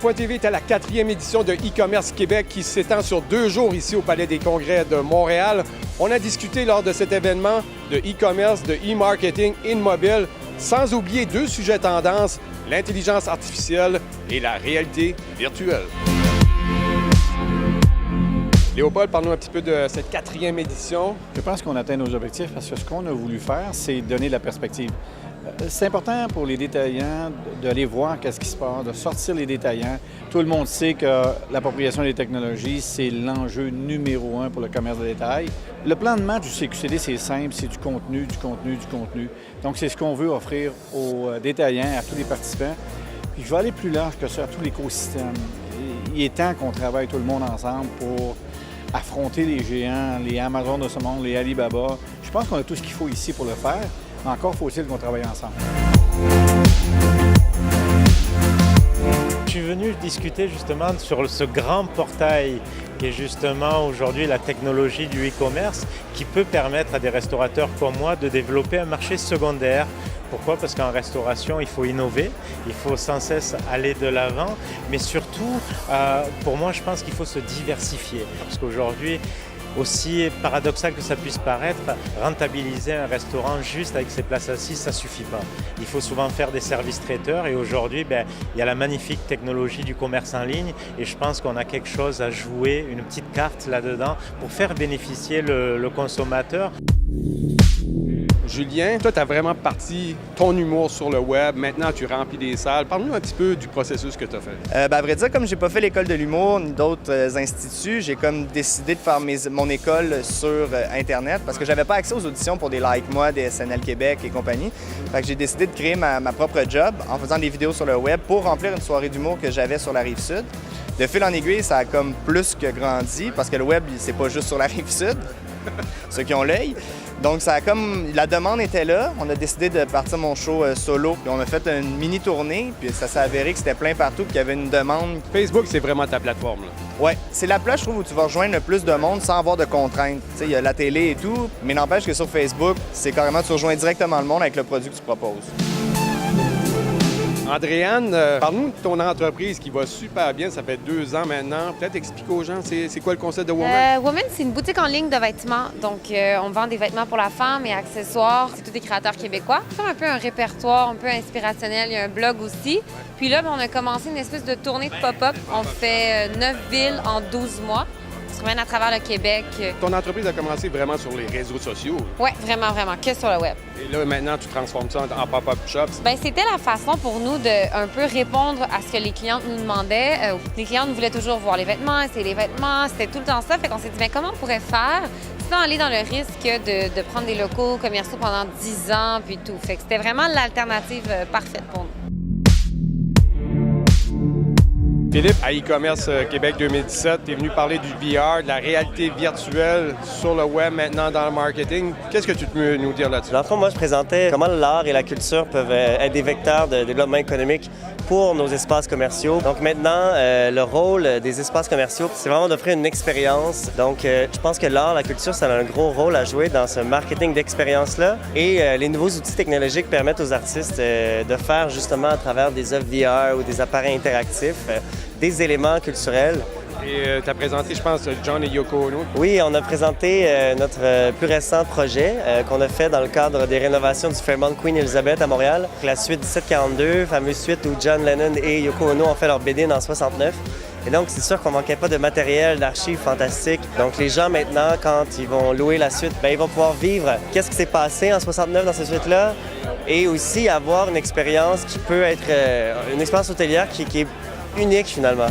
Web.tv est à la 4e édition de e-commerce Québec qui s'étend sur 2 jours ici au Palais des Congrès de Montréal. On a discuté lors de cet événement de e-commerce, de e-marketing et de mobile, sans oublier 2 sujets tendances, l'intelligence artificielle et la réalité virtuelle. Léopold, parle-nous un petit peu de cette 4e édition. Je pense qu'on atteint nos objectifs parce que ce qu'on a voulu faire, c'est donner la perspective. C'est important pour les détaillants d'aller voir qu'est-ce qui se passe, de sortir les détaillants. Tout le monde sait que l'appropriation des technologies, c'est l'enjeu numéro 1 pour le commerce de détail. Le plan de match du CQCD, c'est simple, c'est du contenu, du contenu, du contenu. Donc, c'est ce qu'on veut offrir aux détaillants, à tous les participants. Puis, je vais aller plus large que ça, à tout l'écosystème. Il est temps qu'on travaille tout le monde ensemble pour affronter les géants, les Amazon de ce monde, les Alibaba. Je pense qu'on a tout ce qu'il faut ici pour le faire. Mais encore faut-il qu'on travaille ensemble. Je suis venu discuter justement sur ce grand portail qui est justement aujourd'hui la technologie du e-commerce qui peut permettre à des restaurateurs comme moi de développer un marché secondaire. Pourquoi? Parce qu'en restauration, il faut innover, il faut sans cesse aller de l'avant, mais surtout, pour moi, je pense qu'il faut se diversifier. Parce qu'aujourd'hui, aussi paradoxal que ça puisse paraître, rentabiliser un restaurant juste avec ses places assises, ça ne suffit pas. Il faut souvent faire des services traiteurs et aujourd'hui, il y a la magnifique technologie du commerce en ligne et je pense qu'on a quelque chose à jouer, une petite carte là-dedans pour faire bénéficier le consommateur. Julien, toi, tu as vraiment parti ton humour sur le web. Maintenant, tu remplis des salles. Parle-nous un petit peu du processus que tu as fait. À vrai dire, comme j'ai pas fait l'école de l'humour ni d'autres instituts, j'ai comme décidé de faire mon école sur Internet parce que j'avais pas accès aux auditions pour des Like Moi, des SNL Québec et compagnie. Fait que j'ai décidé de créer ma propre job en faisant des vidéos sur le web pour remplir une soirée d'humour que j'avais sur la Rive-Sud. De fil en aiguille, ça a comme plus que grandi parce que le web, c'est pas juste sur la Rive-Sud, ceux qui ont l'œil. Donc, ça a comme la demande était là. On a décidé de partir mon show solo. Puis on a fait une mini tournée. Puis ça s'est avéré que c'était plein partout. Puis qu'il y avait une demande. Facebook, c'est vraiment ta plateforme, là. Oui, c'est la place, je trouve, où tu vas rejoindre le plus de monde sans avoir de contraintes. Tu sais, il y a la télé et tout. Mais n'empêche que sur Facebook, c'est carrément tu rejoins directement le monde avec le produit que tu proposes. Andréane, parle-nous de ton entreprise qui va super bien. Ça fait 2 ans maintenant. Peut-être explique aux gens, c'est quoi le concept de Woman? Woman, c'est une boutique en ligne de vêtements. Donc, on vend des vêtements pour la femme et accessoires. C'est tous des créateurs québécois. On fait un peu un répertoire, un peu inspirationnel. Il y a un blog aussi. Puis là, on a commencé une espèce de tournée de pop-up. On fait 9 villes en 12 mois. On se promène à travers le Québec. Ton entreprise a commencé vraiment sur les réseaux sociaux. Oui, vraiment, vraiment, que sur le web. Et là, maintenant, tu transformes ça en pop-up shops. Bien, c'était la façon pour nous de un peu répondre à ce que les clientes nous demandaient. Les clientes voulaient toujours voir les vêtements, essayer les vêtements. C'était tout le temps ça. Fait qu'on s'est dit, bien, comment on pourrait faire sans aller dans le risque de prendre des locaux commerciaux pendant 10 ans, puis tout. Fait que c'était vraiment l'alternative parfaite pour nous. Philippe, à e-commerce Québec 2017, tu es venu parler du VR, de la réalité virtuelle sur le web, maintenant dans le marketing. Qu'est-ce que tu peux nous dire là-dessus? Dans le fond, moi, je présentais comment l'art et la culture peuvent être des vecteurs de développement économique pour nos espaces commerciaux. Donc maintenant, le rôle des espaces commerciaux, c'est vraiment d'offrir une expérience. Donc, je pense que l'art, la culture, ça a un gros rôle à jouer dans ce marketing d'expérience-là. Et les nouveaux outils technologiques permettent aux artistes de faire justement à travers des œuvres VR ou des appareils interactifs des éléments culturels. Et tu as présenté, je pense, John et Yoko Ono. Oui, on a présenté notre plus récent projet qu'on a fait dans le cadre des rénovations du Fairmont Queen Elizabeth à Montréal. La suite 1742, fameuse suite où John Lennon et Yoko Ono ont fait leur BD en 69. Et donc, c'est sûr qu'on manquait pas de matériel, d'archives fantastiques. Donc, les gens, maintenant, quand ils vont louer la suite, ils vont pouvoir vivre qu'est-ce qui s'est passé en 69 dans cette suite-là et aussi avoir une expérience qui peut être une expérience hôtelière qui est unique, finalement.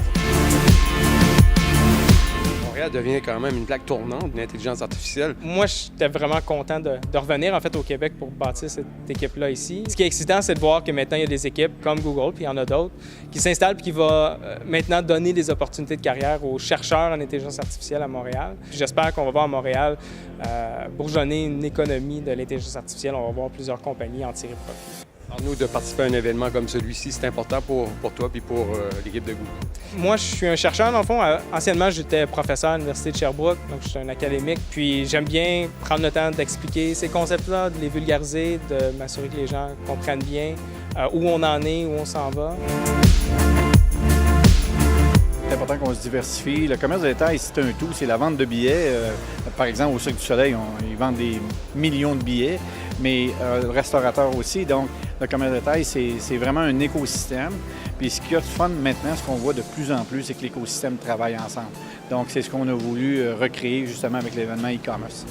Montréal devient quand même une plaque tournante de l'intelligence artificielle. Moi, j'étais vraiment content de revenir en fait au Québec pour bâtir cette équipe-là ici. Ce qui est excitant, c'est de voir que maintenant, il y a des équipes comme Google, puis il y en a d'autres, qui s'installent et qui vont maintenant donner des opportunités de carrière aux chercheurs en intelligence artificielle à Montréal. J'espère qu'on va voir à Montréal bourgeonner une économie de l'intelligence artificielle. On va voir plusieurs compagnies en tirer profit. Parle-nous de participer à un événement comme celui-ci, c'est important pour toi et pour l'équipe de Google. Moi, je suis un chercheur, dans le fond. Anciennement, j'étais professeur à l'Université de Sherbrooke, donc je suis un académique. Puis j'aime bien prendre le temps d'expliquer ces concepts-là, de les vulgariser, de m'assurer que les gens comprennent bien où on en est, où on s'en va. important qu'on se diversifie. Le commerce de détail, c'est un tout. C'est la vente de billets. Par exemple, au Cirque du Soleil, ils vendent des millions de billets, mais le restaurateur aussi. Donc, le commerce de détail, c'est vraiment un écosystème. Puis ce qu'il y a de fun maintenant, ce qu'on voit de plus en plus, c'est que l'écosystème travaille ensemble. Donc, c'est ce qu'on a voulu recréer justement avec l'événement e-commerce.